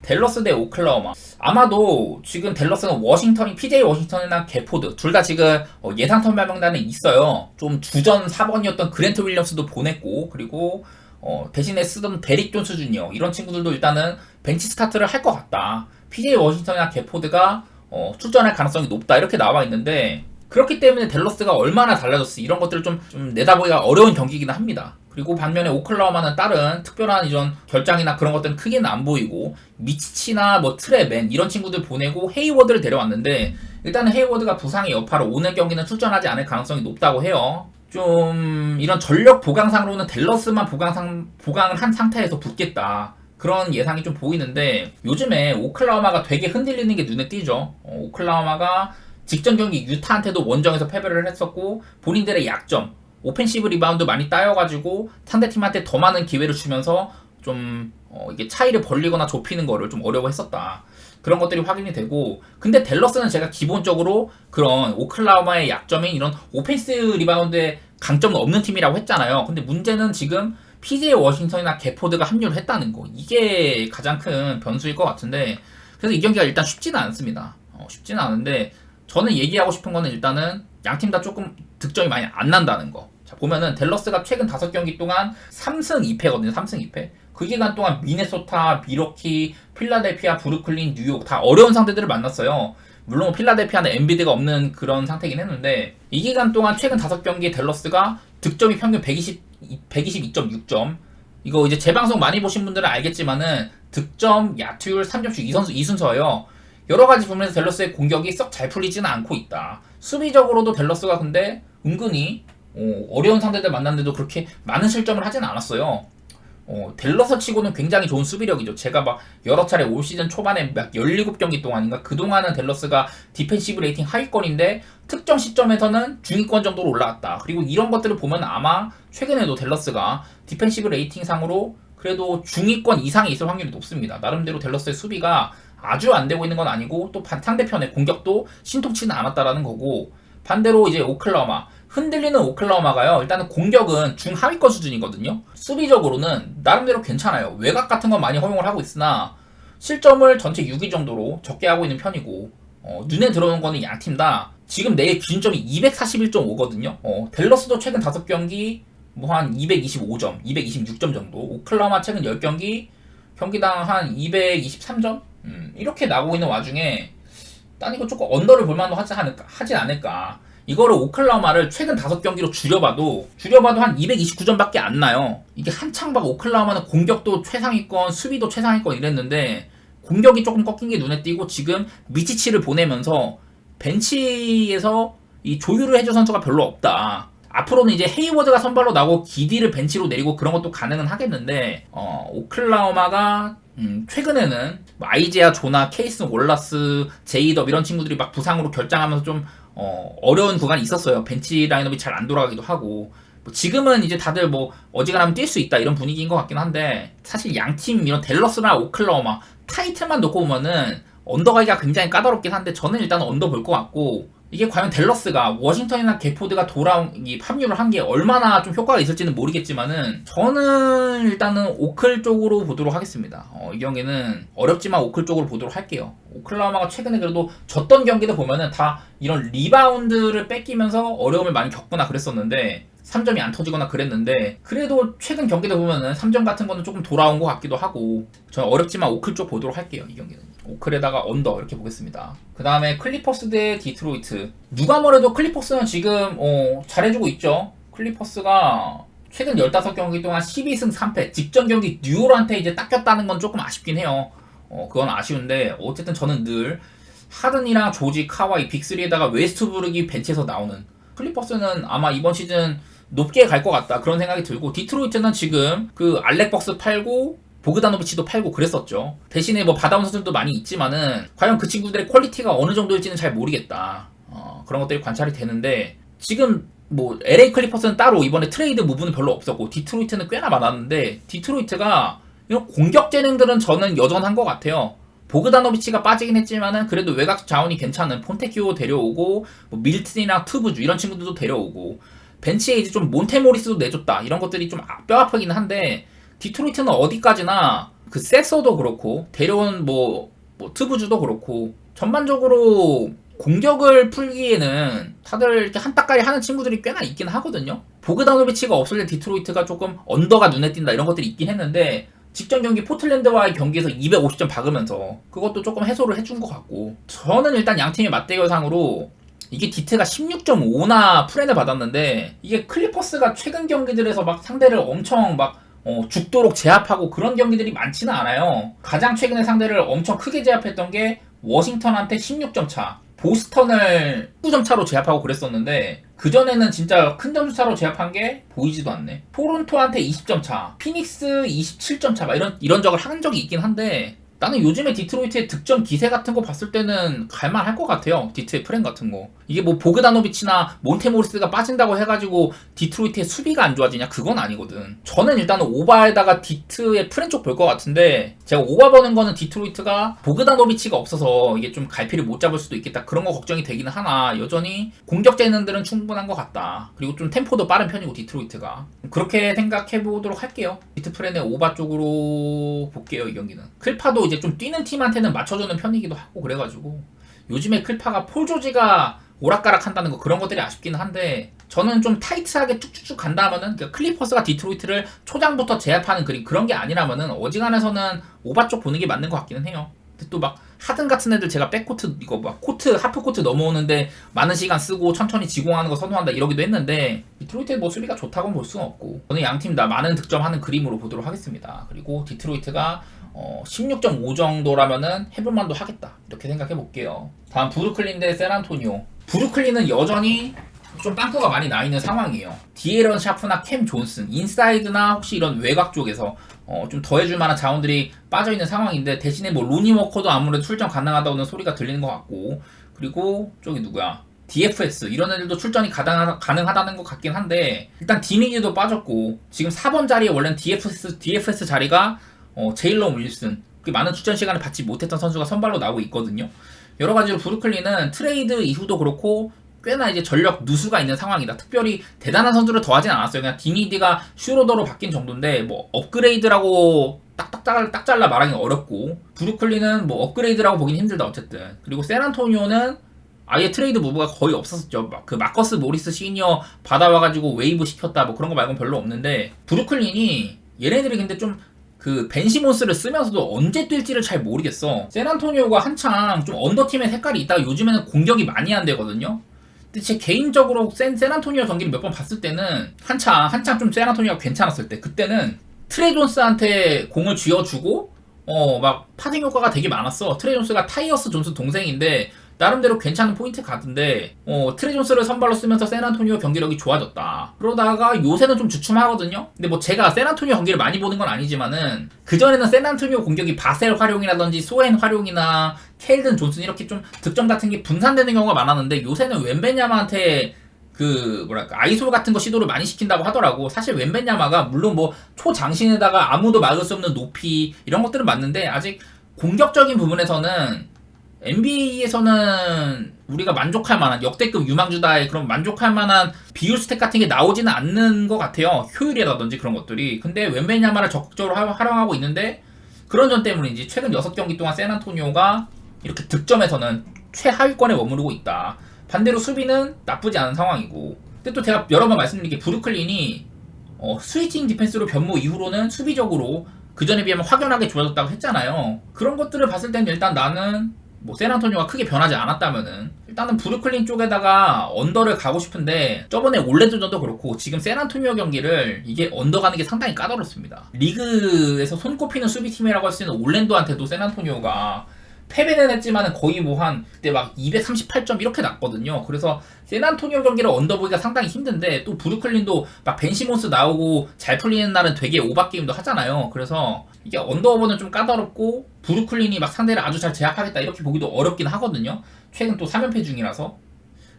댈러스 대 오클라호마. 아마도 지금 댈러스는 워싱턴이 PJ 워싱턴이나 개포드 둘 다 지금 예상 선발 명단에 있어요. 좀 주전 4번이었던 그랜트 윌리엄스도 보냈고, 그리고 대신에 쓰던 데릭 존스 주니어 이런 친구들도 일단은 벤치 스타트를 할 것 같다. PJ 워싱턴이나 개포드가 출전할 가능성이 높다 이렇게 나와 있는데, 그렇기 때문에 댈러스가 얼마나 달라졌을지 이런 것들을 좀 내다보기가 어려운 경기이긴 합니다. 그리고 반면에 오클라호마는 다른 특별한 이런 결장이나 그런 것들은 크게는 안 보이고, 미치치나 뭐 트레맨 이런 친구들 보내고 헤이워드를 데려왔는데, 일단은 헤이워드가 부상의 여파로 오늘 경기는 출전하지 않을 가능성이 높다고 해요. 좀 이런 전력 보강상으로는 댈러스만 보강을 한 상태에서 붙겠다, 그런 예상이 좀 보이는데, 요즘에 오클라호마가 되게 흔들리는 게 눈에 띄죠. 오클라호마가 직전 경기 유타한테도 원정에서 패배를 했었고, 본인들의 약점 오펜시브 리바운드 많이 따여가지고 상대팀한테 더 많은 기회를 주면서 좀 이게 차이를 벌리거나 좁히는 거를 좀 어려워했었다, 그런 것들이 확인이 되고, 근데 댈러스는 제가 기본적으로 그런 오클라호마의 약점인 이런 오펜스 리바운드에 강점은 없는 팀이라고 했잖아요. 근데 문제는 지금 PJ 워싱턴이나 개포드가 합류를 했다는 거, 이게 가장 큰 변수일 것 같은데, 그래서 이 경기가 일단 쉽지는 않습니다. 쉽지는 않은데, 저는 얘기하고 싶은 거는 일단은 양팀 다 조금 득점이 많이 안 난다는 거. 자, 보면은 댈러스가 최근 5경기 동안 3승 2패거든요. 3승 2패. 그 기간 동안 미네소타, 미러키, 필라델피아, 브루클린, 뉴욕 다 어려운 상대들을 만났어요. 물론 필라델피아는 엔비드가 없는 그런 상태긴 했는데, 이 기간 동안 최근 5경기 댈러스가 득점이 평균 122.6점. 이거 이제 재방송 많이 보신 분들은 알겠지만은 득점, 야투율, 3점슛 이 순서예요. 여러 가지 부분에서 댈러스의 공격이 썩 잘 풀리지는 않고 있다. 수비적으로도 댈러스가 근데 은근히 어려운 상대들 만났는데도 그렇게 많은 실점을 하진 않았어요. 댈러스 치고는 굉장히 좋은 수비력이죠. 제가 막 여러 차례 올 시즌 초반에 막 17경기 동안인가 그동안은 댈러스가 디펜시브 레이팅 하위권인데 특정 시점에서는 중위권 정도로 올라왔다. 그리고 이런 것들을 보면 아마 최근에도 댈러스가 디펜시브 레이팅 상으로 그래도 중위권 이상에 있을 확률이 높습니다. 나름대로 댈러스의 수비가 아주 안 되고 있는 건 아니고, 또 상대편의 공격도 신통치는 않았다라는 거고, 반대로 이제 오클라호마, 흔들리는 오클라호마가요, 일단은 공격은 중하위권 수준이거든요. 수비적으로는 나름대로 괜찮아요. 외곽 같은 건 많이 허용을 하고 있으나 실점을 전체 6위 정도로 적게 하고 있는 편이고, 눈에 들어오는 거는 양팀 다 지금 내일 기준점이 241.5거든요. 댈러스도 최근 5경기 뭐 한 225점, 226점 정도, 오클라호마 최근 10경기 경기당 한 223점? 이렇게 나오고 있는 와중에 난 이거 조금 언더를 볼만도 하지 않을까. 이거를 오클라호마를 최근 5경기로 줄여봐도 한 229점밖에 안 나요. 이게 한창 막 오클라호마는 공격도 최상위권, 수비도 최상위권 이랬는데 공격이 조금 꺾인 게 눈에 띄고, 지금 미치치를 보내면서 벤치에서 이 조율을 해줄 선수가 별로 없다. 앞으로는 이제 헤이워드가 선발로 나오고 기디를 벤치로 내리고 그런 것도 가능은 하겠는데, 오클라호마가 최근에는 뭐 아이제아 조나, 케이슨 월라스, 제이덥 이런 친구들이 막 부상으로 결장하면서 좀 어려운 구간이 있었어요. 벤치 라인업이 잘 안 돌아가기도 하고, 뭐 지금은 이제 다들 뭐 어지간하면 뛸 수 있다 이런 분위기인 것 같긴 한데, 사실 양팀 이런 댈러스나 오클라호마 타이틀만 놓고 보면은 언더가기가 굉장히 까다롭긴 한데, 저는 일단 언더 볼 것 같고, 이게 과연 댈러스가 워싱턴이나 개포드가 합류를 한 게 얼마나 좀 효과가 있을지는 모르겠지만은, 저는 일단은 오클 쪽으로 보도록 하겠습니다. 이 경기는 어렵지만 오클 쪽으로 보도록 할게요. 오클라호마가 최근에 그래도 졌던 경기들 보면은 다 이런 리바운드를 뺏기면서 어려움을 많이 겪거나 그랬었는데, 3점이 안 터지거나 그랬는데, 그래도 최근 경기들 보면은 3점 같은 거는 조금 돌아온 것 같기도 하고, 저는 어렵지만 오클 쪽 보도록 할게요. 이 경기는 오클에다가 언더 이렇게 보겠습니다. 그 다음에 클리퍼스 대 디트로이트. 누가 뭐래도 클리퍼스는 지금 잘해주고 있죠. 클리퍼스가 최근 15경기 동안 12승 3패, 직전 경기 뉴올한테 이제 닦였다는 건 조금 아쉽긴 해요. 그건 아쉬운데, 어쨌든 저는 늘 하든이랑 조지, 카와이, 빅3에다가 웨스트브룩이 벤치에서 나오는 클리퍼스는 아마 이번 시즌 높게 갈 것 같다, 그런 생각이 들고, 디트로이트는 지금 그 알렉 벅스 팔고 보그다노비치도 팔고 그랬었죠. 대신에 뭐 받아온 선수들도 많이 있지만은 과연 그 친구들의 퀄리티가 어느 정도일지는 잘 모르겠다. 그런 것들이 관찰이 되는데, 지금 뭐 LA 클리퍼스는 따로 이번에 트레이드 무브는 별로 없었고, 디트로이트는 꽤나 많았는데, 디트로이트가 이런 공격 재능들은 저는 여전한 것 같아요. 보그다노비치가 빠지긴 했지만은 그래도 외곽 자원이 괜찮은 폰테큐오 데려오고, 뭐 밀튼이나 투브주 이런 친구들도 데려오고, 벤치에 이제 좀 몬테모리스도 내줬다, 이런 것들이 좀 뼈아프긴 한데, 디트로이트는 어디까지나 그 섹서도 그렇고 데려온 뭐 트부주도 그렇고 전반적으로 공격을 풀기에는 다들 이렇게 한따까리 하는 친구들이 꽤나 있긴 하거든요. 보그다노비치가 없을 때 디트로이트가 조금 언더가 눈에 띈다 이런 것들이 있긴 했는데 직전 경기 포틀랜드와의 경기에서 250점 박으면서 그것도 조금 해소를 해준 것 같고 저는 일단 양 팀의 맞대결상으로 이게 디트가 16.5나 프렌을 받았는데 이게 클리퍼스가 최근 경기들에서 막 상대를 엄청 막 죽도록 제압하고 그런 경기들이 많지는 않아요. 가장 최근에 상대를 엄청 크게 제압했던 게 워싱턴한테 16점 차, 보스턴을 19점 차로 제압하고 그랬었는데 그전에는 진짜 큰 점수 차로 제압한 게 보이지도 않네. 토론토한테 20점 차, 피닉스 27점 차 막 이런 적을 한 적이 있긴 한데 나는 요즘에 디트로이트의 득점 기세 같은 거 봤을 때는 갈만할 것 같아요. 디트의 프렌 같은 거. 이게 뭐 보그다노비치나 몬테모리스가 빠진다고 해가지고 디트로이트의 수비가 안 좋아지냐? 그건 아니거든. 저는 일단은 오바에다가 디트의 프렌 쪽 볼 것 같은데 제가 오바 버는 거는 디트로이트가 보그다노비치가 없어서 이게 좀 갈피를 못 잡을 수도 있겠다. 그런 거 걱정이 되기는 하나 여전히 공격 재능들은 충분한 것 같다. 그리고 좀 템포도 빠른 편이고 디트로이트가. 그렇게 생각해 보도록 할게요. 디트 프렌의 오바 쪽으로 볼게요. 이 경기는. 클파도 이제 좀 뛰는 팀한테는 맞춰주는 편이기도 하고 그래가지고 요즘에 클파가 폴 조지가 오락가락 한다는 거 그런 것들이 아쉽기는 한데 저는 좀 타이트하게 쭉쭉쭉 간다면은 그러니까 클리퍼스가 디트로이트를 초장부터 제압하는 그런 게 아니라면은 어지간해서는 오바 쪽 보는 게 맞는 것 같기는 해요. 근데 또 막 하든 같은 애들 제가 백코트 이거 막 코트 하프 코트 넘어오는데 많은 시간 쓰고 천천히 지공하는 거 선호한다 이러기도 했는데 디트로이트의 뭐 수비가 좋다고는 볼 수는 없고 저는 양 팀 다 많은 득점하는 그림으로 보도록 하겠습니다. 그리고 디트로이트가 16.5 정도라면은 해볼만도 하겠다 이렇게 생각해 볼게요. 다음 브루클린 대 샌안토니오. 브루클린은 여전히 좀 빵꾸가 많이 나 있는 상황이에요. 디에런 샤프나 캠 존슨, 인사이드나 혹시 이런 외곽 쪽에서 좀 더해줄 만한 자원들이 빠져 있는 상황인데 대신에 뭐 로니 워커도 아무래도 출전 가능하다는 소리가 들리는 것 같고 그리고 저기 누구야? DFS 이런 애들도 출전이 가능하다는 것 같긴 한데 일단 디니지도 빠졌고 지금 4번 자리에 원래는 DFS 자리가 제일런 윌슨 그 많은 출전 시간을 받지 못했던 선수가 선발로 나오고 있거든요. 여러 가지로 브루클린은 트레이드 이후도 그렇고 꽤나 이제 전력 누수가 있는 상황이다. 특별히 대단한 선수를 더하진 않았어요. 그냥 디니디가 슈로더로 바뀐 정도인데 뭐 업그레이드라고 딱 잘라 말하기 어렵고 브루클린은 뭐 업그레이드라고 보긴 힘들다 어쨌든. 그리고 샌안토니오는 아예 트레이드 무브가 거의 없었죠. 그 마커스 모리스 시니어 받아와가지고 웨이브 시켰다 뭐 그런 거 말고는 별로 없는데 브루클린이 얘네들이 근데 좀 그 벤시몬스를 쓰면서도 언제 뛸지를 잘 모르겠어. 샌안토니오가 한창 좀 언더팀의 색깔이 있다가 요즘에는 공격이 많이 안 되거든요. 근데 제 개인적으로 샌안토니오 경기를 몇 번 봤을 때는 한창 좀 샌안토니오가 괜찮았을 때 그때는 트레 존스한테 공을 쥐어주고 막 파생 효과가 되게 많았어. 트레 존스가 타이어스 존스 동생인데 나름대로 괜찮은 포인트 가던데 트레 존스를 선발로 쓰면서 샌안토니오 경기력이 좋아졌다. 그러다가 요새는 좀 주춤하거든요. 근데 뭐 제가 샌안토니오 경기를 많이 보는 건 아니지만은 그전에는 샌안토니오 공격이 바셀 활용이라든지 소엔 활용이나 켈든 존슨 이렇게 좀 득점 같은 게 분산되는 경우가 많았는데 요새는 웬벤야마한테 아이솔 같은 거 시도를 많이 시킨다고 하더라고. 사실 웬벤야마가 물론 뭐 초장신에다가 아무도 막을 수 없는 높이 이런 것들은 맞는데 아직 공격적인 부분에서는 NBA에서는 우리가 만족할 만한 역대급 유망주다의 그런 만족할 만한 비율 스탯 같은 게 나오지는 않는 것 같아요. 효율이라든지 그런 것들이. 근데 웬벤야마를 적극적으로 활용하고 있는데 그런 점 때문인지 최근 6경기 동안 샌안토니오가 이렇게 득점에서는 최하위권에 머무르고 있다. 반대로 수비는 나쁘지 않은 상황이고. 근데 또 제가 여러 번 말씀드린 게 브루클린이 스위칭 디펜스로 변모 이후로는 수비적으로 그전에 비하면 확연하게 좋아졌다고 했잖아요. 그런 것들을 봤을 때는 일단 나는 뭐 샌안토니오가 크게 변하지 않았다면은 일단은 브루클린 쪽에다가 언더를 가고 싶은데 저번에 올랜도전도 그렇고 지금 샌안토니오 경기를 이게 언더 가는 게 상당히 까다롭습니다. 리그에서 손꼽히는 수비팀이라고 할 수 있는 올랜도한테도 샌안토니오가 패배는 했지만은 거의 뭐 한 그때 막 238점 이렇게 났거든요. 그래서 샌안토니오 경기를 언더 보기가 상당히 힘든데 또 브루클린도 막 벤시몬스 나오고 잘 풀리는 날은 되게 오바 게임도 하잖아요. 그래서 이게 언더오버는 좀 까다롭고 브루클린이 막 상대를 아주 잘 제압하겠다 이렇게 보기도 어렵긴 하거든요. 최근 또 3연패 중이라서.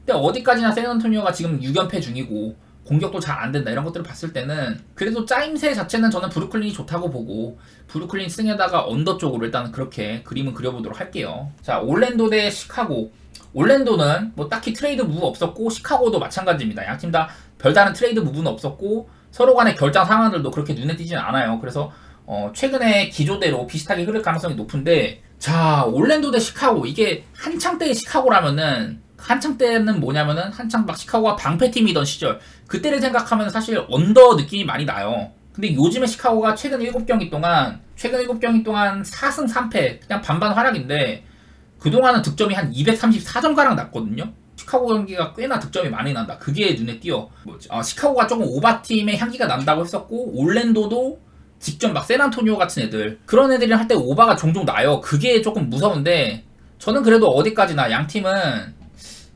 근데 어디까지나 샌안토니오가 지금 6연패 중이고 공격도 잘 안 된다 이런 것들을 봤을 때는 그래도 짜임새 자체는 저는 브루클린이 좋다고 보고 브루클린 승에다가 언더 쪽으로 일단 그렇게 그림은 그려보도록 할게요. 자, 올랜도 대 시카고. 올랜도는 뭐 딱히 트레이드 무브 없었고 시카고도 마찬가지입니다. 양 팀 다 별다른 트레이드 무브는 없었고 서로 간의 결장 상황들도 그렇게 눈에 띄지는 않아요. 그래서 최근에 기조대로 비슷하게 흐를 가능성이 높은데, 자, 올랜도 대 시카고. 이게 한창 때의 시카고라면은, 한창 때는 뭐냐면은, 한창 막 시카고가 방패팀이던 시절. 그때를 생각하면 사실 언더 느낌이 많이 나요. 근데 요즘에 시카고가 최근 7경기 동안 4승 3패, 그냥 반반 활약인데, 그동안은 득점이 한 234점가량 났거든요? 시카고 경기가 꽤나 득점이 많이 난다. 그게 눈에 띄어. 시카고가 조금 오바팀의 향기가 난다고 했었고, 올랜도도 직접 막 샌안토니오 같은 애들, 그런 애들이랑 할 때 오바가 종종 나요. 그게 조금 무서운데, 저는 그래도 어디까지나 양 팀은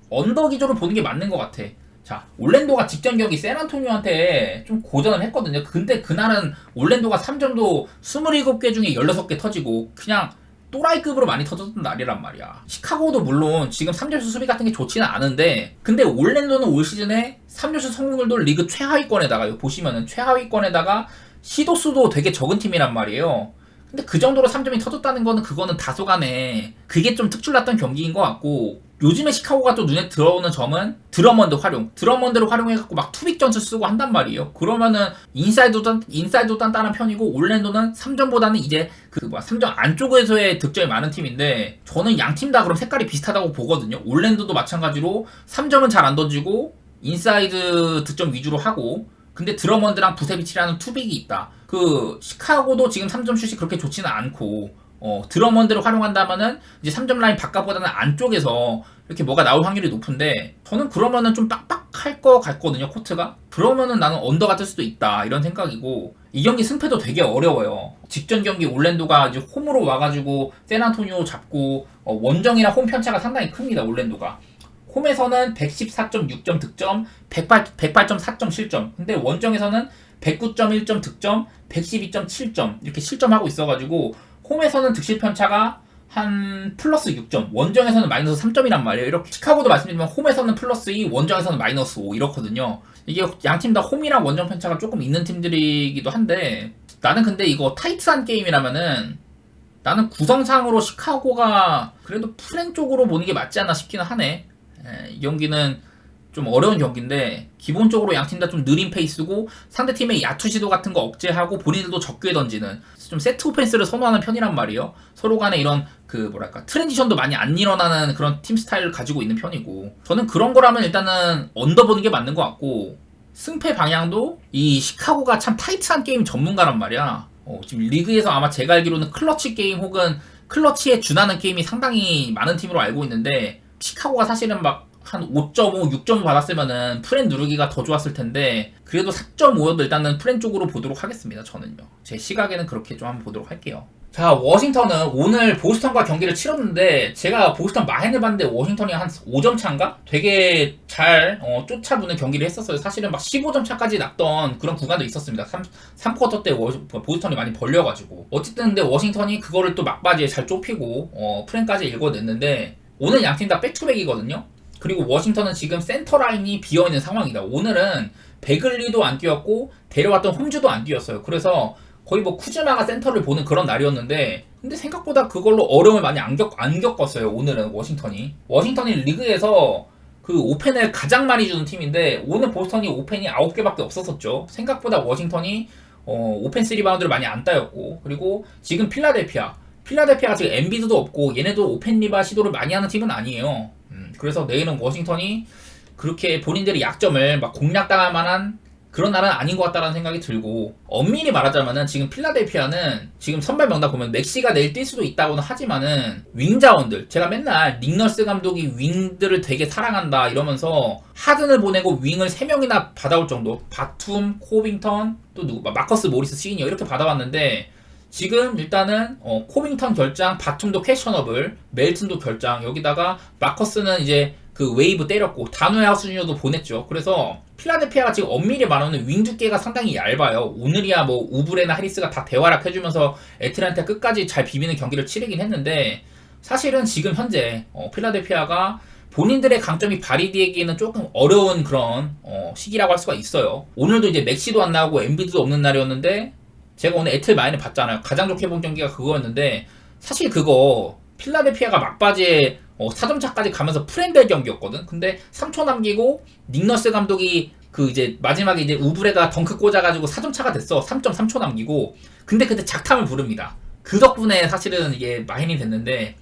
언더 기조로 보는 게 맞는 것 같아. 자, 올랜도가 직전 경기 샌안토니오한테 좀 고전을 했거든요. 근데 그날은 올랜도가 3점도 27개 중에 16개 터지고, 그냥 또라이급으로 많이 터졌던 날이란 말이야. 시카고도 물론 지금 3점슛 수비 같은 게 좋지는 않은데, 근데 올랜도는 올 시즌에 3점슛 성공률도 리그 최하위권에다가, 여기 보시면은 최하위권에다가 시도수도 되게 적은 팀이란 말이에요. 근데 그 정도로 3점이 터졌다는 거는, 그거는 다소간에 그게 좀 특출났던 경기인 것 같고, 요즘에 시카고가 또 눈에 들어오는 점은 드러먼드를 활용해갖고 막 투빅 전술 쓰고 한단 말이에요. 그러면은 인사이드도 단단한 편이고, 올랜도는 3점보다는 이제 3점 안쪽에서의 득점이 많은 팀인데, 저는 양 팀 다 그럼 색깔이 비슷하다고 보거든요. 올랜도도 마찬가지로 3점은 잘 안 던지고 인사이드 득점 위주로 하고, 근데 드러먼드랑 부세비치라는 투빅이 있다. 시카고도 지금 3점 슛이 그렇게 좋지는 않고, 드러먼드를 활용한다면은 이제 3점 라인 바깥보다는 안쪽에서 이렇게 뭐가 나올 확률이 높은데, 저는 그러면은 좀 빡빡할 거 같거든요, 코트가. 그러면은 나는 언더가 뜰 수도 있다, 이런 생각이고, 이 경기 승패도 되게 어려워요. 직전 경기 올랜도가 이제 홈으로 와가지고 샌안토니오 잡고, 원정이랑 홈 편차가 상당히 큽니다, 올랜도가. 홈에서는 114.6점 득점, 108.4점 실점. 근데 원정에서는 109.1점 득점, 112.7점 이렇게 실점하고 있어가지고, 홈에서는 득실 편차가 한 플러스 6점, 원정에서는 마이너스 3점이란 말이에요. 이렇게 시카고도 말씀드리면 홈에서는 플러스 2, 원정에서는 마이너스 5 이렇거든요. 이게 양 팀 다 홈이랑 원정 편차가 조금 있는 팀들이기도 한데, 나는 근데 이거 타이트한 게임이라면은 나는 구성상으로 시카고가 그래도 프렌 쪽으로 보는 게 맞지 않나 싶기는 하네. 이 경기는 좀 어려운 경기인데, 기본적으로 양 팀 다 좀 느린 페이스고, 상대팀의 야투 시도 같은 거 억제하고 본인들도 적게 던지는 좀 세트 오펜스를 선호하는 편이란 말이에요. 서로 간에 이런 트랜지션도 많이 안 일어나는 그런 팀 스타일을 가지고 있는 편이고, 저는 그런 거라면 일단은 언더 보는 게 맞는 것 같고, 승패 방향도 이 시카고가 참 타이트한 게임 전문가란 말이야. 지금 리그에서 아마 제가 알기로는 클러치 게임 혹은 클러치에 준하는 게임이 상당히 많은 팀으로 알고 있는데, 시카고가 사실은 막 한 5.5, 6.5 받았으면은 프렌 누르기가 더 좋았을 텐데, 그래도 4.5여도 일단은 프렌 쪽으로 보도록 하겠습니다. 저는요. 제 시각에는 그렇게 좀 한번 보도록 할게요. 자, 워싱턴은 오늘 보스턴과 경기를 치렀는데, 제가 보스턴 마헨을 봤는데 워싱턴이 한 5점 차인가? 되게 잘 쫓아부는 경기를 했었어요. 사실은 막 15점 차까지 났던 그런 구간도 있었습니다. 3쿼터 때 보스턴이 많이 벌려가지고. 어쨌든 근데 워싱턴이 그거를 또 막바지에 잘 좁히고 프렌까지 읽어냈는데, 오늘 양팀 다 백투백이거든요. 그리고 워싱턴은 지금 센터 라인이 비어있는 상황이다. 오늘은 베글리도 안 뛰었고 데려왔던 홈즈도 안 뛰었어요. 그래서 거의 뭐 쿠즈마가 센터를 보는 그런 날이었는데, 근데 생각보다 그걸로 어려움을 많이 안 겪었어요. 오늘은 워싱턴이 리그에서 그 오펜을 가장 많이 주는 팀인데, 오늘 보스턴이 오펜이 9개밖에 없었었죠. 생각보다 워싱턴이 오펜스 리바운드를 많이 안 따였고, 그리고 지금 필라델피아가 지금 엔비드도 없고 얘네도 오펜 리바 시도를 많이 하는 팀은 아니에요. 그래서 내일은 워싱턴이 그렇게 본인들의 약점을 막 공략당할 만한 그런 날은 아닌 것 같다는 생각이 들고, 엄밀히 말하자면은 지금 필라델피아는 지금 선발 명단 보면 맥시가 내일 뛸 수도 있다고는 하지만은 윙 자원들, 제가 맨날 닉널스 감독이 윙들을 되게 사랑한다 이러면서 하든을 보내고 윙을 3명이나 받아올 정도, 바툼, 코빙턴, 또 누구 마커스 모리스 시니어 이렇게 받아왔는데, 지금 일단은 코빙턴 결장, 바툼도 퀘셔너블, 멜튼도 결장, 여기다가 마커스는 이제 그 웨이브 때렸고 다누에 하우스니어도 보냈죠. 그래서 필라델피아가 지금 엄밀히 말하면 윙 두께가 상당히 얇아요. 오늘이야 뭐 우브레나 하리스가 다 대활약 해주면서 애틀랜타 끝까지 잘 비비는 경기를 치르긴 했는데, 사실은 지금 현재 필라델피아가 본인들의 강점이 발휘되기에는 조금 어려운 그런 시기라고 할 수가 있어요. 오늘도 이제 맥시도 안 나오고 엔비드도 없는 날이었는데, 제가 오늘 애틀 마인을 봤잖아요. 가장 좋게 본 경기가 그거였는데, 사실 그거 필라델피아가 막바지에 4점 차까지 가면서 프렌델 경기였거든. 근데 3초 남기고 닉너스 감독이 그 이제 마지막에 이제 우브레가 덩크 꽂아가지고 4점 차가 됐어. 3.3초 남기고. 근데 그때 작탐을 부릅니다. 그 덕분에 사실은 이게 마인이 됐는데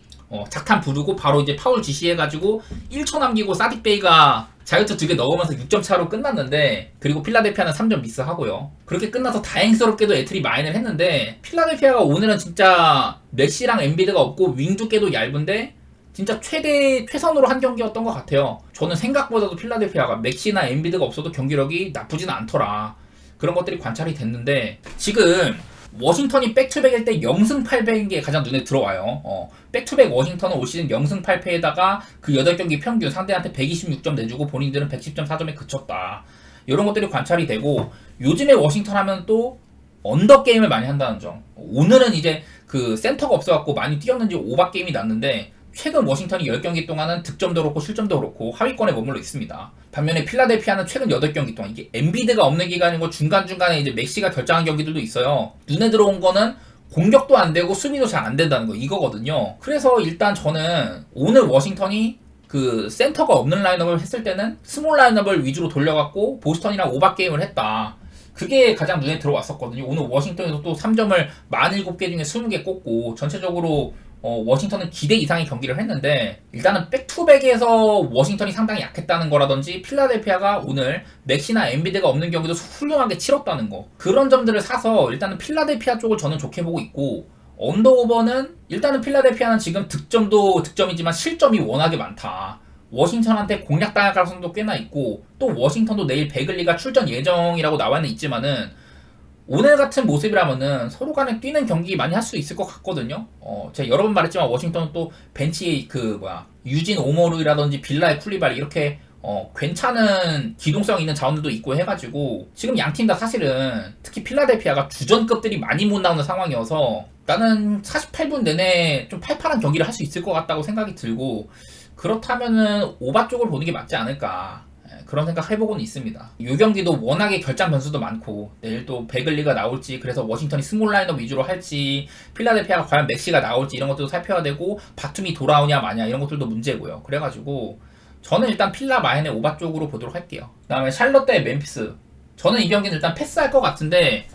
작탐 부르고 바로 이제 파울 지시해가지고 1초 남기고 사딕베이가 자유투 2개 넣으면서 6점 차로 끝났는데, 그리고 필라델피아는 3점 미스하고요. 그렇게 끝나서 다행스럽게도 애틀이 마인을 했는데, 필라델피아가 오늘은 진짜 맥시랑 엠비드가 없고 윙 두께도 얇은데 진짜 최선으로 한 경기였던 것 같아요. 저는 생각보다도 필라델피아가 맥시나 엠비드가 없어도 경기력이 나쁘지는 않더라. 그런 것들이 관찰이 됐는데, 지금 워싱턴이 백투백일 때 0승 8패인 게 가장 눈에 들어와요. 백투백 워싱턴은 올 시즌 0승 8패에다가 그 8경기 평균 상대한테 126점 내주고 본인들은 110.4점에 그쳤다. 이런 것들이 관찰이 되고, 요즘에 워싱턴 하면 또 언더 게임을 많이 한다는 점. 오늘은 이제 그 센터가 없어갖고 많이 뛰었는지 오바 게임이 났는데, 최근 워싱턴이 10경기 동안은 득점도 그렇고 실점도 그렇고 하위권에 머물러 있습니다. 반면에 필라델피아는 최근 8경기 동안, 이게 엠비드가 없는 기간이고 중간중간에 이제 맥시가 결정한 경기들도 있어요. 눈에 들어온 거는 공격도 안 되고 수비도 잘 안 된다는 거, 이거거든요. 그래서 일단 저는 오늘 워싱턴이 그 센터가 없는 라인업을 했을 때는 스몰 라인업을 위주로 돌려갖고 보스턴이랑 오바 게임을 했다. 그게 가장 눈에 들어왔었거든요. 오늘 워싱턴에서 또 3점을 47개 중에 20개 꽂고 전체적으로 워싱턴은 기대 이상의 경기를 했는데, 일단은 백투백에서 워싱턴이 상당히 약했다는 거라든지 필라델피아가 오늘 맥시나 엠비드가 없는 경기도 훌륭하게 치렀다는 거, 그런 점들을 사서 일단은 필라델피아 쪽을 저는 좋게 보고 있고, 언더오버는 일단은 필라델피아는 지금 득점도 득점이지만 실점이 워낙에 많다. 워싱턴한테 공략당할 가능성도 꽤나 있고, 또 워싱턴도 내일 베글리가 출전 예정이라고 나와는 있지만은 오늘 같은 모습이라면은 서로 간에 뛰는 경기 많이 할 수 있을 것 같거든요. 제가 여러 번 말했지만 워싱턴은 또 벤치 유진 오모르라든지 빌라의 쿨리발 이렇게 괜찮은 기동성 있는 자원들도 있고 해가지고, 지금 양 팀 다 사실은 특히 필라델피아가 주전급들이 많이 못 나오는 상황이어서 나는 48분 내내 좀 팔팔한 경기를 할 수 있을 것 같다고 생각이 들고, 그렇다면은 오바 쪽을 보는 게 맞지 않을까, 그런 생각 해보고는 있습니다. 이 경기도 워낙에 결장 변수도 많고, 내일 또 베글리가 나올지, 그래서 워싱턴이 스몰 라인업 위주로 할지, 필라델피아가 과연 맥시가 나올지 이런 것들도 살펴야 되고, 바툼이 돌아오냐 마냐 이런 것들도 문제고요. 그래가지고 저는 일단 필라 마인의 오바 쪽으로 보도록 할게요. 그 다음에 샬럿 대 멤피스. 저는 이 경기는 일단 패스할 것 같은데,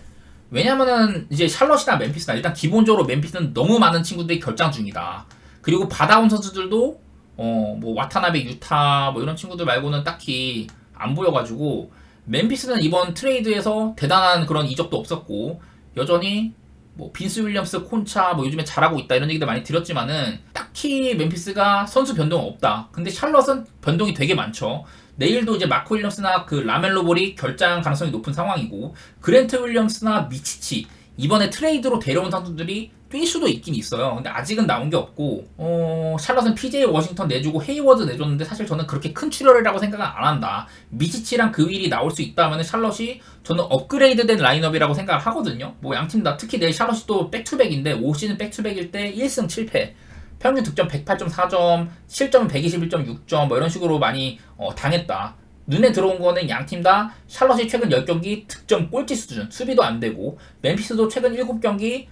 왜냐면은 이제 샬럿이나 멤피스나 일단 기본적으로 멤피스는 너무 많은 친구들이 결장 중이다. 그리고 받아온 선수들도 뭐 와타나베, 유타 뭐 이런 친구들 말고는 딱히 안 보여가지고, 멤피스는 이번 트레이드에서 대단한 그런 이적도 없었고, 여전히 뭐 빈스 윌리엄스, 콘차 뭐 요즘에 잘하고 있다 이런 얘기도 많이 들었지만은 딱히 멤피스가 선수 변동 없다. 근데 샬럿은 변동이 되게 많죠. 내일도 이제 마코 윌리엄스나 그 라멜로 볼이 결장 가능성이 높은 상황이고, 그랜트 윌리엄스나 미치치 이번에 트레이드로 데려온 선수들이 뛸 수도 있긴 있어요. 근데 아직은 나온 게 없고, 샬럿은 PJ 워싱턴 내주고 헤이워드 내줬는데 사실 저는 그렇게 큰 출혈이라고 생각은 안 한다. 미치치랑 그 윌이 나올 수 있다면 샬럿이 저는 업그레이드된 라인업이라고 생각을 하거든요. 뭐 양팀 다, 특히 내일 샬럿이 또 백투백인데 올 시즌 백투백일 때 1승 7패, 평균 득점 108.4점, 실점은 121.6점 뭐 이런 식으로 많이 당했다. 눈에 들어온 거는 양팀 다 샬럿이 최근 10경기 득점 꼴찌 수준, 수비도 안 되고, 멤피스도 최근 7경기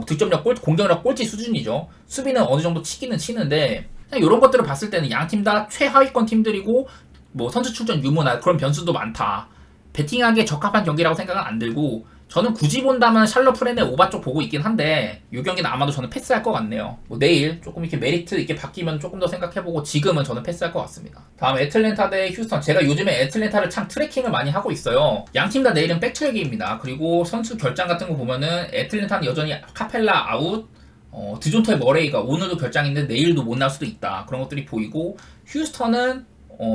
득점력 공격력 꼴찌 수준이죠. 수비는 어느 정도 치기는 치는데, 이런 것들을 봤을 때는 양팀 다 최하위권 팀들이고, 뭐 선수 출전 유무나 그런 변수도 많다. 배팅하기에 적합한 경기라고 생각은 안 들고, 저는 굳이 본다면 샬럿 프렌의 오바 쪽 보고 있긴 한데, 이 경기는 아마도 저는 패스할 것 같네요. 뭐 내일 조금 이렇게 메리트 있게 바뀌면 조금 더 생각해보고, 지금은 저는 패스할 것 같습니다. 다음 애틀랜타 대 휴스턴. 제가 요즘에 애틀랜타를 참 트래킹을 많이 하고 있어요. 양팀 다 내일은 백투백입니다. 그리고 선수 결장 같은 거 보면은 애틀랜타는 여전히 카펠라 아웃, 드존토의 머레이가 오늘도 결장인데 내일도 못 나올 수도 있다. 그런 것들이 보이고, 휴스턴은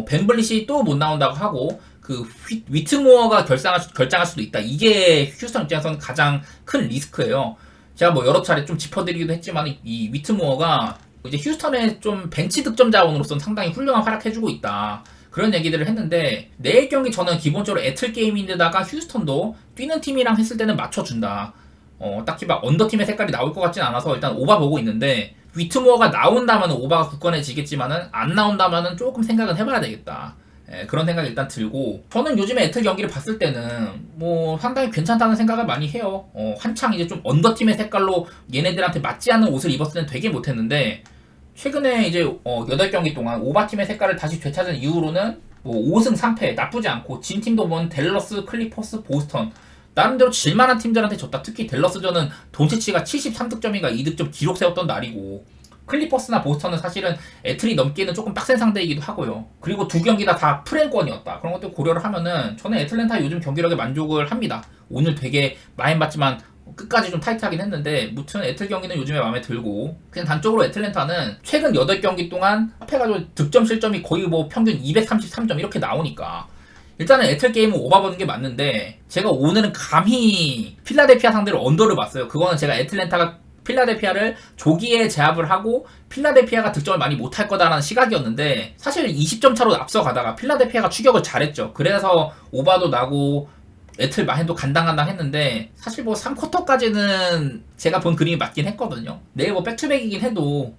벤블릿이 또 못 나온다고 하고, 그 위트모어가 결장할 수도 있다. 이게 휴스턴 입장에서는 가장 큰 리스크예요. 제가 뭐 여러 차례 좀 짚어드리기도 했지만, 이 위트모어가 이제 휴스턴의 좀 벤치 득점 자원으로서는 상당히 훌륭한 활약해주고 있다. 그런 얘기들을 했는데, 내일 경기 저는 기본적으로 애틀 게임인데다가 휴스턴도 뛰는 팀이랑 했을 때는 맞춰준다. 딱히 막 언더팀의 색깔이 나올 것 같진 않아서 일단 오바 보고 있는데, 위트모어가 나온다면 오바가 굳건해지겠지만은 안 나온다면은 조금 생각은 해봐야 되겠다. 그런 생각이 일단 들고, 저는 요즘에 애틀 경기를 봤을 때는 뭐 상당히 괜찮다는 생각을 많이 해요. 한창 이제 좀 언더팀의 색깔로 얘네들한테 맞지 않는 옷을 입었을 때는 되게 못했는데, 최근에 이제 8경기 동안 오바팀의 색깔을 다시 되찾은 이후로는 뭐 5승 3패 나쁘지 않고 진 팀도 보면 댈러스, 클리퍼스, 보스턴 나름대로 질만한 팀들한테 졌다. 특히 댈러스전은 돈치치가 73득점인가 2득점 기록 세웠던 날이고 클리퍼스나 보스턴은 사실은 애틀이 넘기에는 조금 빡센 상대이기도 하고요. 그리고 두 경기 다 프랭권이었다. 그런 것들 고려를 하면은 저는 애틀랜타 요즘 경기력에 만족을 합니다. 오늘 되게 많이 봤지만 끝까지 좀 타이트하긴 했는데 무튼 애틀 경기는 요즘에 마음에 들고 그냥 단적으로 애틀랜타는 최근 8경기 동안 합해가지고 득점 실점이 거의 뭐 평균 233점 이렇게 나오니까 일단은 애틀 게임은 오바보는 게 맞는데 제가 오늘은 감히 필라델피아 상대로 언더를 봤어요. 그거는 제가 애틀랜타가 필라델피아를 조기에 제압을 하고 필라델피아가 득점을 많이 못할 거다라는 시각이었는데 사실 20점 차로 앞서가다가 필라델피아가 추격을 잘했죠. 그래서 오바도 나고 애틀 마헨도 간당간당했는데 사실 뭐 3쿼터까지는 제가 본 그림이 맞긴 했거든요. 내일 뭐 백투백이긴 해도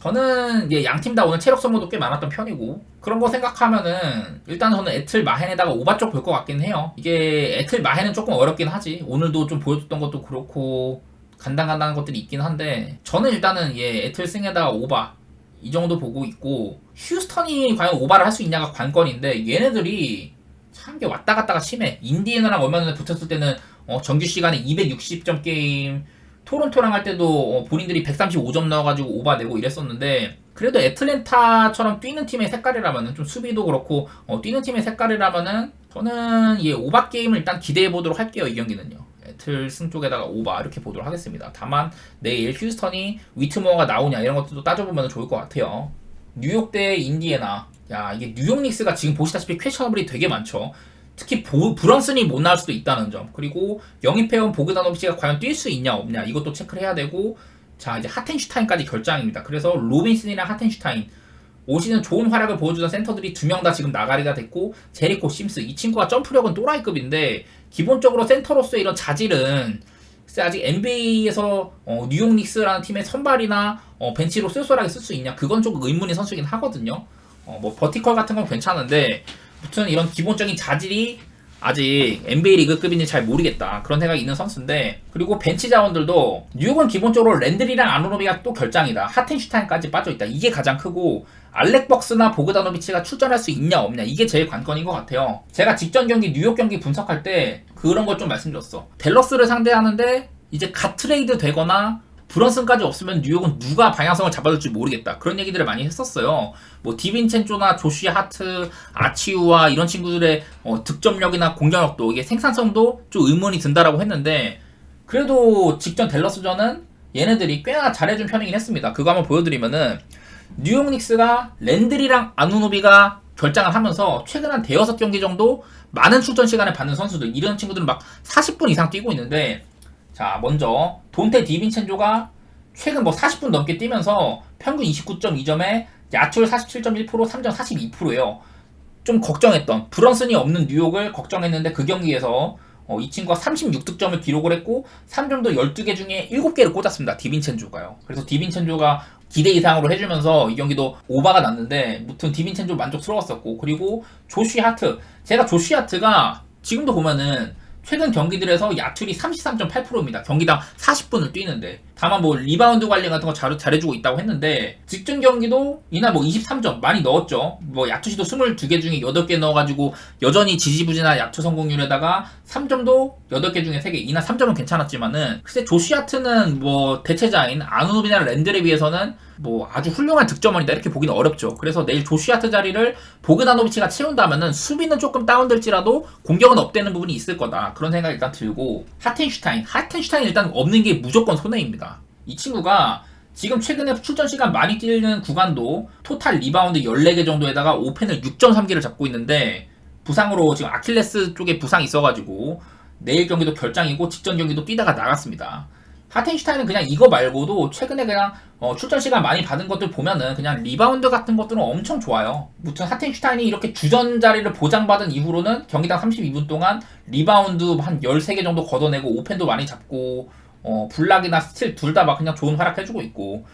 저는 이제 양팀 다 오늘 체력 소모도 꽤 많았던 편이고 그런 거 생각하면은 일단 저는 애틀 마헨에다가 오바 쪽 볼 것 같긴 해요. 이게 애틀 마헨은 조금 어렵긴 하지. 오늘도 좀 보여줬던 것도 그렇고 간당간당한 것들이 있긴 한데 저는 일단은 애틀 승에다가 오바 이 정도 보고 있고 휴스턴이 과연 오바를 할 수 있냐가 관건인데 얘네들이 참 게 왔다 갔다가 심해. 인디애나랑 얼마 전에 붙었을 때는 정규 시간에 260점 게임 토론토랑 할 때도 본인들이 135점 넣어가지고 오바 내고 이랬었는데 그래도 애틀랜타처럼 뛰는 팀의 색깔이라면은 좀 수비도 그렇고 뛰는 팀의 색깔이라면은 저는 오바 게임을 일단 기대해 보도록 할게요. 이 경기는요. 애틀 승 쪽에다가 오바 이렇게 보도록 하겠습니다. 다만 내일 휴스턴이 위트모어가 나오냐 이런 것들도 따져보면 좋을 것 같아요. 뉴욕 대 인디애나. 야 이게 뉴욕 닉스가 지금 보시다시피 퀘셔너블이 되게 많죠. 특히 브런슨이 못 나올 수도 있다는 점 그리고 영입해온 보그다노비치가 과연 뛸 수 있냐 없냐 이것도 체크를 해야 되고 자 이제 하텐슈타인까지 결장입니다. 그래서 로빈슨이랑 하텐슈타인 올 시즌 좋은 활약을 보여주던 센터들이 2명 다 지금 나가리가 됐고 제리코 심스 이 친구가 점프력은 또라이급인데 기본적으로 센터로서의 이런 자질은 아직 NBA에서 뉴욕 닉스라는 팀의 선발이나 벤치로 쏠쏠하게 쓸 수 있냐 그건 조금 의문의 선수이긴 하거든요. 뭐 버티컬 같은 건 괜찮은데 무튼 이런 기본적인 자질이 아직 NBA 리그급인지 잘 모르겠다 그런 생각이 있는 선수인데 그리고 벤치 자원들도 뉴욕은 기본적으로 랜들이랑 아누노비가 또 결장이다. 하텐슈타인까지 빠져있다. 이게 가장 크고 알렉 벅스나 보그다노비치가 출전할 수 있냐 없냐 이게 제일 관건인 것 같아요. 제가 직전 경기 뉴욕 경기 분석할 때 그런 걸 좀 말씀드렸어. 댈러스를 상대하는데 이제 갓 트레이드 되거나 브런슨까지 없으면 뉴욕은 누가 방향성을 잡아줄지 모르겠다. 그런 얘기들을 많이 했었어요. 뭐 디빈첸조나 조시 하트, 아치우와 이런 친구들의 득점력이나 공격력도 이게 생산성도 좀 의문이 든다라고 했는데 그래도 직전 댈러스전은 얘네들이 꽤나 잘해준 편이긴 했습니다. 그거 한번 보여드리면은 뉴욕 닉스가 랜들이랑 아누노비가 결장을 하면서 최근 한 대여섯 경기 정도 많은 출전 시간을 받는 선수들 이런 친구들은 막 40분 이상 뛰고 있는데 자 먼저 돈테 디빈첸조가 최근 뭐 40분 넘게 뛰면서 평균 29.2점에 야투율 47.1%, 3점 42%예요. 좀 걱정했던 브런슨이 없는 뉴욕을 걱정했는데 그 경기에서 이 친구가 36득점을 기록을 했고 3점도 12개 중에 7개를 꽂았습니다. 디빈첸조가요. 그래서 디빈첸조가 기대 이상으로 해주면서 이 경기도 오바가 났는데 무튼 디빈첸조 만족스러웠었고 그리고 조시 하트 제가 조시 하트가 지금도 보면은 최근 경기들에서 야투율이 33.8%입니다. 경기당 40분을 뛰는데 다만 뭐 리바운드 관리 같은 거 잘해주고 있다고 했는데 직전 경기도 이날 뭐 23점 많이 넣었죠. 뭐 야투시도 22개 중에 8개 넣어가지고 여전히 지지부진한 야투 성공률에다가 3점도 8개 중에 3개 이날 3점은 괜찮았지만은 글쎄 조시 하트는 뭐 대체자인 아누노비나 랜들에 비해서는 뭐 아주 훌륭한 득점원이다 이렇게 보기는 어렵죠. 그래서 내일 조시 하트 자리를 보그다노비치가 채운다면은 수비는 조금 다운될지라도 공격은 업되는 부분이 있을 거다 그런 생각이 일단 들고 하텐슈타인 일단 없는 게 무조건 손해입니다. 이 친구가 지금 최근에 출전 시간 많이 뛰는 구간도 토탈 리바운드 14개 정도에다가 오펜을 6.3개를 잡고 있는데 부상으로 지금 아킬레스 쪽에 부상이 있어가지고 내일 경기도 결장이고 직전 경기도 뛰다가 나갔습니다. 하텐슈타인은 그냥 이거 말고도 최근에 그냥 출전 시간 많이 받은 것들 보면은 그냥 리바운드 같은 것들은 엄청 좋아요. 무튼 하텐슈타인이 이렇게 주전 자리를 보장받은 이후로는 경기당 32분 동안 리바운드 한 13개 정도 걷어내고 오펜도 많이 잡고 블락이나 스틸 둘 다 막 그냥 좋은 활약 해주고 있고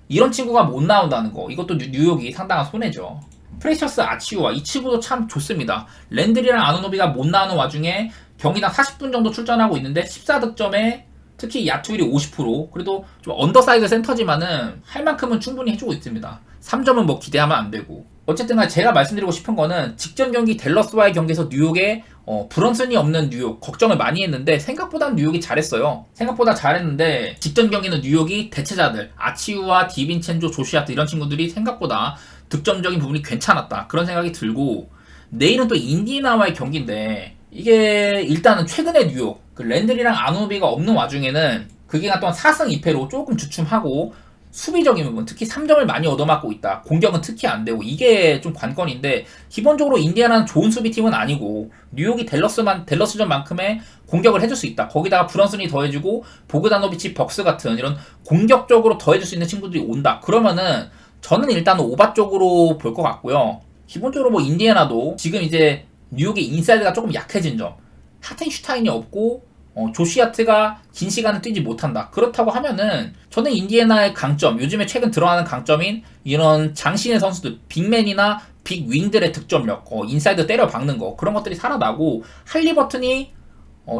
이런 친구가 못 나온다는 거 이것도 뉴욕이 상당한 손해죠. 프레셔스 아치우와 이 친구도 참 좋습니다. 랜들이랑 아누노비가 못 나오는 와중에 경기당 40분 정도 출전하고 있는데 14득점에 특히 야투율이 50%. 그래도 좀 언더사이즈 센터지만은 할 만큼은 충분히 해주고 있습니다. 3점은 뭐 기대하면 안 되고. 어쨌든 간에 제가 말씀드리고 싶은 거는 직전 경기 댈러스와의 경기에서 뉴욕에 브런슨이 없는 뉴욕 걱정을 많이 했는데 생각보다 뉴욕이 잘했어요. 생각보다 잘했는데 직전 경기는 뉴욕이 대체자들 아치우와 디빈첸조, 조시아트 이런 친구들이 생각보다 득점적인 부분이 괜찮았다. 그런 생각이 들고 내일은 또 인디애나와의 경기인데 이게 일단은 최근에 뉴욕 그 랜들이랑 아누비가 없는 와중에는 그 기간 동안 4승 2패로 조금 주춤하고 수비적인 부분, 특히 3점을 많이 얻어맞고 있다. 공격은 특히 안 되고 이게 좀 관건인데 기본적으로 인디애나는 좋은 수비팀은 아니고 뉴욕이 댈러스전만큼의 공격을 해줄 수 있다. 거기다가 브런슨이 더해주고 보그다노비치, 벅스 같은 이런 공격적으로 더해줄 수 있는 친구들이 온다. 그러면은 저는 일단 오바 쪽으로 볼 것 같고요. 기본적으로 뭐 인디애나도 지금 이제 뉴욕의 인사이드가 조금 약해진 점, 하텐슈타인이 없고 조시아트가 긴 시간을 뛰지 못한다. 그렇다고 하면은 저는 인디애나의 강점, 요즘에 최근 들어가는 강점인 이런 장신의 선수들, 빅맨이나 빅윙들의 득점력, 인사이드 때려 박는 거 그런 것들이 살아나고 할리버튼이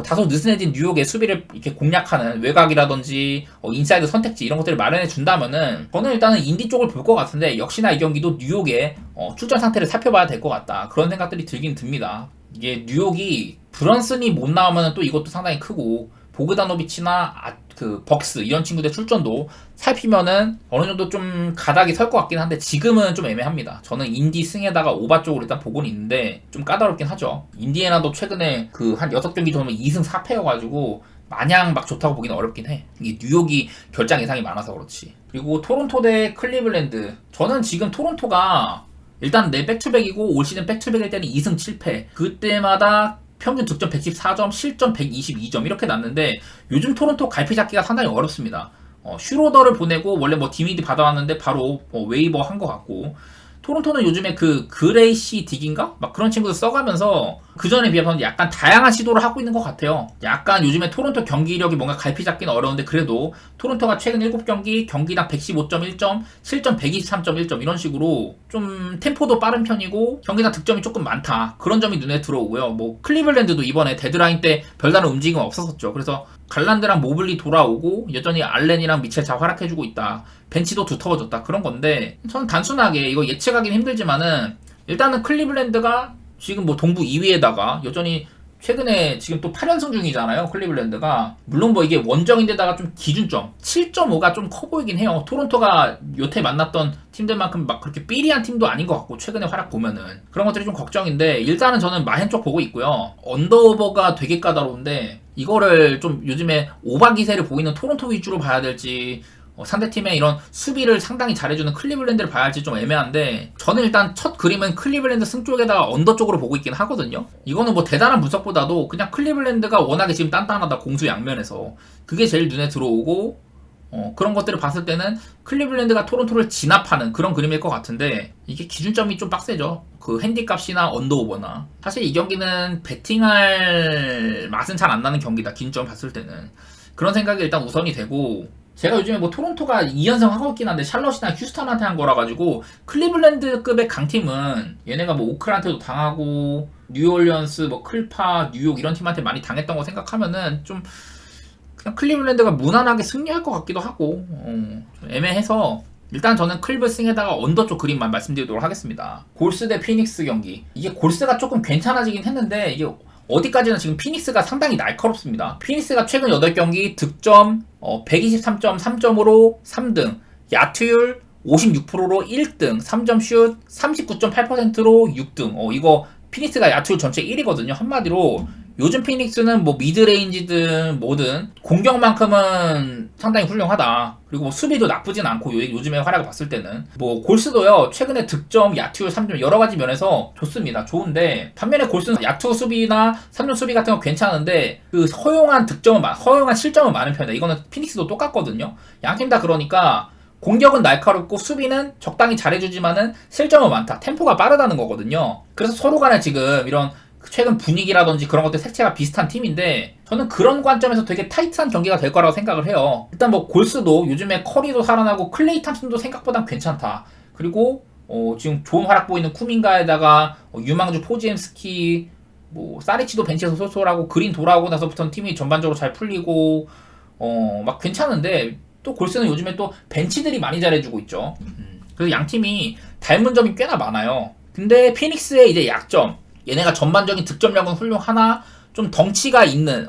다소 느슨해진 뉴욕의 수비를 이렇게 공략하는 외곽이라든지 인사이드 선택지 이런 것들을 마련해 준다면은 저는 일단은 인디 쪽을 볼 것 같은데 역시나 이 경기도 뉴욕의 출전 상태를 살펴봐야 될 것 같다. 그런 생각들이 들긴 듭니다. 이게 뉴욕이 브런슨이 못 나오면 또 이것도 상당히 크고 보그다노비치나 그 벅스 이런 친구들 출전도 살피면은 어느 정도 좀 가닥이 설 것 같긴 한데 지금은 좀 애매합니다. 저는 인디 승에다가 오바 쪽으로 일단 보고는 있는데 좀 까다롭긴 하죠. 인디애나도 최근에 그 한 6경기 전에 2승 4패여가지고 마냥 막 좋다고 보기는 어렵긴 해. 이게 뉴욕이 결장 예상이 많아서 그렇지. 그리고 토론토 대 클리블랜드. 저는 지금 토론토가 일단 내 백투백이고 올 시즌 백투백일 때는 2승 7패. 그때마다 평균 득점 114점, 실점 122점 이렇게 났는데 요즘 토론토 갈피 잡기가 상당히 어렵습니다. 슈로더를 보내고 원래 뭐 디미디 받아왔는데 바로 웨이버 한 것 같고 토론토는 요즘에 그 그레이시 딕인가? 막 그런 친구들 써가면서 그 전에 비해서는 약간 다양한 시도를 하고 있는 것 같아요. 약간 요즘에 토론토 경기력이 뭔가 갈피 잡기는 어려운데 그래도 토론토가 최근 7경기 경기당 115.1점, 실점 123.1점 이런 식으로 좀 템포도 빠른 편이고 경기당 득점이 조금 많다. 그런 점이 눈에 들어오고요. 뭐 클리블랜드도 이번에 데드라인 때 별다른 움직임 없었었죠. 그래서 갈란드랑 모블리 돌아오고 여전히 알렌이랑 미첼 잘 활약해주고 있다. 벤치도 두터워졌다. 그런 건데 저는 단순하게 이거 예측하기는 힘들지만은 일단은 클리블랜드가 지금 뭐 동부 2위에다가 여전히 최근에 지금 또 8연승 중이잖아요. 클리블랜드가 물론 뭐 이게 원정인데다가 좀 기준점 7.5가 좀 커 보이긴 해요. 토론토가 여태 만났던 팀들만큼 막 그렇게 삐리한 팀도 아닌 것 같고 최근에 활약 보면은 그런 것들이 좀 걱정인데 일단은 저는 마헨 쪽 보고 있고요. 언더오버가 되게 까다로운데 이거를 좀 요즘에 오바 기세를 보이는 토론토 위주로 봐야 될지 상대팀의 이런 수비를 상당히 잘해주는 클리블랜드를 봐야 할지 좀 애매한데 저는 일단 첫 그림은 클리블랜드 승 쪽에다가 언더 쪽으로 보고 있긴 하거든요. 이거는 뭐 대단한 분석보다도 그냥 클리블랜드가 워낙에 지금 단단하다 공수 양면에서 그게 제일 눈에 들어오고 그런 것들을 봤을 때는 클리블랜드가 토론토를 진압하는 그런 그림일 것 같은데 이게 기준점이 좀 빡세죠. 그 핸디값이나 언더오버나 사실 이 경기는 배팅할 맛은 잘 안 나는 경기다. 기준점 봤을 때는 그런 생각이 일단 우선이 되고 제가 요즘에 뭐 토론토가 2연승 하고 있긴 한데 샬럿이나 휴스턴한테 한 거라 가지고 클리블랜드급의 강팀은 얘네가 뭐 오클한테도 당하고 뉴올리언스, 뭐 클파, 뉴욕 이런 팀한테 많이 당했던 거 생각하면은 좀 그냥 클리블랜드가 무난하게 승리할 것 같기도 하고 좀 애매해서 일단 저는 클브 승에다가 언더 쪽 그림만 말씀드리도록 하겠습니다. 골스 대 피닉스 경기. 이게 골스가 조금 괜찮아지긴 했는데 이게 어디까지나 지금 피닉스가 상당히 날카롭습니다. 피닉스가 최근 8경기 득점 123.3점으로 3등, 야투율 56%로 1등, 3점 슛 39.8%로 6등. 이거 피닉스가 야투율 전체 1위거든요. 한마디로 요즘 피닉스는 뭐 미드레인지든 뭐든 공격만큼은 상당히 훌륭하다. 그리고 뭐 수비도 나쁘진 않고 요즘에 활약을 봤을 때는 뭐 골스도요 최근에 득점, 야투, 3점 여러가지 면에서 좋습니다. 좋은데 반면에 골스는 야투 수비나 3점 수비 같은 거 괜찮은데 그 허용한 실점은 많은 편이다. 이거는 피닉스도 똑같거든요. 양팀 다 그러니까 공격은 날카롭고 수비는 적당히 잘해주지만은 실점은 많다. 템포가 빠르다는 거거든요. 그래서 서로 간에 지금 이런 최근 분위기라든지 그런 것들 색채가 비슷한 팀인데 저는 그런 관점에서 되게 타이트한 경기가 될 거라고 생각을 해요. 일단 뭐 골스도 요즘에 커리도 살아나고 클레이 탐슨도 생각보다 괜찮다. 그리고 지금 좋은 활약 보이는 쿠민가에다가 유망주 포지엠스키 뭐 사리치도 벤치에서 쏠쏠하고 그린 돌아오고 나서부터는 팀이 전반적으로 잘 풀리고 막 괜찮은데 또 골스는 요즘에 또 벤치들이 많이 잘해주고 있죠. 그래서 양 팀이 닮은 점이 꽤나 많아요. 근데 피닉스의 이제 약점, 얘네가 전반적인 득점력은 훌륭하나 좀 덩치가 있는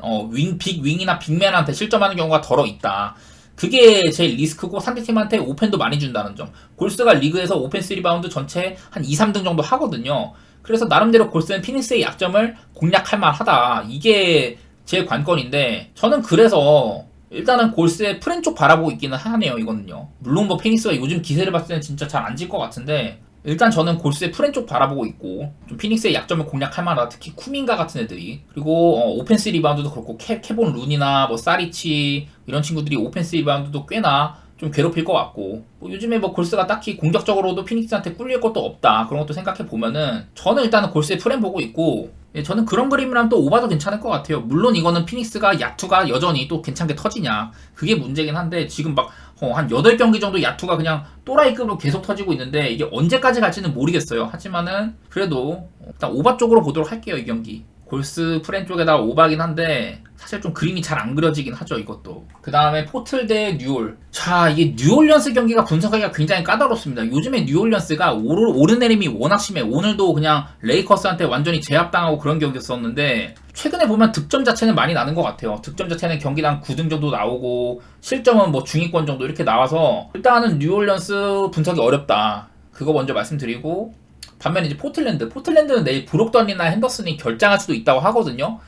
빅윙이나 빅맨한테 실점하는 경우가 덜어 있다. 그게 제일 리스크고 상대팀한테 오펜도 많이 준다는 점. 골스가 리그에서 오펜스 리바운드 전체 한 2, 3등 정도 하거든요. 그래서 나름대로 골스는 피닉스의 약점을 공략할 만하다. 이게 제 관건인데 저는 그래서 일단은 골스의 프렌 쪽 바라보고 있기는 하네요. 이거는요. 물론 뭐 피닉스가 요즘 기세를 봤을 때는 진짜 잘 안 질 것 같은데 일단 저는 골스의 프렌 쪽 바라보고 있고 좀 피닉스의 약점을 공략할 만하다. 특히 쿠민가 같은 애들이 그리고 오펜스 리바운드도 그렇고 케본 룬이나 뭐 사리치 이런 친구들이 오펜스 리바운드도 꽤나 좀 괴롭힐 것 같고 뭐 요즘에 뭐 골스가 딱히 공격적으로도 피닉스한테 꿀릴 것도 없다. 그런 것도 생각해 보면은 저는 일단은 골스의 프렌 보고 있고 저는 그런 그림이라면 또 오바도 괜찮을 것 같아요. 물론 이거는 피닉스가 야투가 여전히 또 괜찮게 터지냐 그게 문제긴 한데 지금 막 한 8경기 정도 야투가 그냥 또라이급으로 계속 터지고 있는데 이게 언제까지 갈지는 모르겠어요. 하지만은 그래도 일단 오바 쪽으로 보도록 할게요. 이 경기 골스 프렌 쪽에다가 오바긴 한데 사실 좀 그림이 잘 안 그려지긴 하죠. 이것도 그 다음에 포틀 대 뉴올. 자, 이게 뉴올리언스 경기가 분석하기가 굉장히 까다롭습니다. 요즘에 뉴올리언스가 오르내림이 워낙 심해. 오늘도 그냥 레이커스한테 완전히 제압당하고 그런 경기였었는데 최근에 보면 득점 자체는 많이 나는 것 같아요. 득점 자체는 경기당 9등 정도 나오고 실점은 뭐 중위권 정도 이렇게 나와서 일단은 뉴올리언스 분석이 어렵다. 그거 먼저 말씀드리고 반면에 이제 포틀랜드는 내일 브록던이나 핸더슨이 결장할 수도 있다고 하거든요.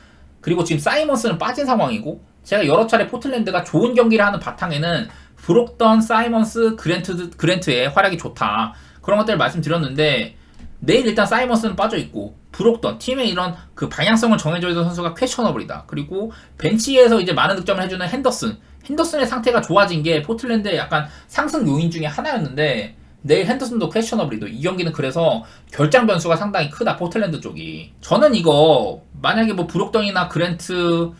그리고 지금 사이먼스는 빠진 상황이고 제가 여러 차례 포틀랜드가 좋은 경기를 하는 바탕에는 브록던, 사이먼스, 그랜트의 활약이 좋다. 그런 것들을 말씀드렸는데 내일 일단 사이먼스는 빠져있고 브록던, 팀의 이런 그 방향성을 정해줘야 되는 선수가 퀘셔너블이다. 그리고 벤치에서 이제 많은 득점을 해주는 핸더슨의 상태가 좋아진 게 포틀랜드의 약간 상승 요인 중에 하나였는데 내일 핸더슨도 퀘셔너블이도. 이 경기는 그래서 결장 변수가 상당히 크다. 포틀랜드 쪽이. 저는 이거 만약에 뭐 브록던이나 그랜트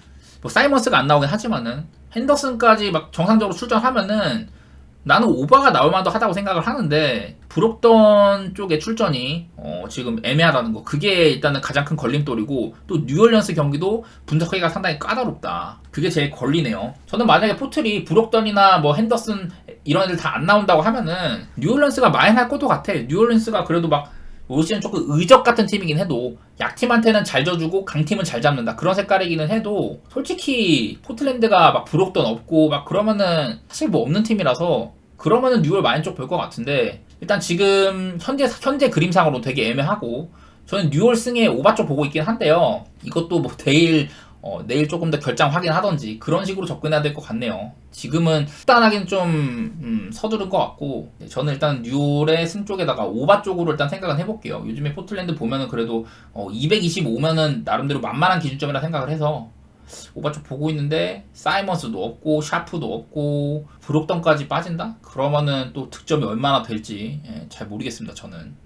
뭐 사이먼스가 안 나오긴 하지만은 핸더슨까지 막 정상적으로 출전하면은 나는 오바가 나올 만도 하다고 생각을 하는데 브록던 쪽의 출전이 지금 애매하다는 거. 그게 일단은 가장 큰 걸림돌이고 또 뉴올리언스 경기도 분석하기가 상당히 까다롭다. 그게 제일 걸리네요. 저는 만약에 포틀이 브록던이나 뭐 핸더슨 이런 애들 다 안 나온다고 하면은 뉴올리언스가 마인할 것도 같아. 뉴올리언스가 그래도 막 올 시즌 조금 의적 같은 팀이긴 해도 약팀한테는 잘 져주고 강팀은 잘 잡는다. 그런 색깔이기는 해도 솔직히 포틀랜드가 막 브록던 없고 막 그러면은 사실 뭐 없는 팀이라서 그러면은 뉴올 마인 쪽 볼 것 같은데 일단 지금 현재 그림상으로 되게 애매하고 저는 뉴올 승에 오바 쪽 보고 있긴 한데요. 이것도 뭐 내일 조금 더 결장 확인하던지 그런 식으로 접근해야 될 것 같네요. 지금은 단하긴 좀 서두른 것 같고 저는 일단 뉴올의 승 쪽에다가 오바 쪽으로 일단 생각은 해볼게요. 요즘에 포틀랜드 보면은 그래도 225면은 나름대로 만만한 기준점이라 생각을 해서 오바 쪽 보고 있는데 사이먼스도 없고 샤프도 없고 브록던까지 빠진다? 그러면은 또 득점이 얼마나 될지 잘 모르겠습니다. 저는.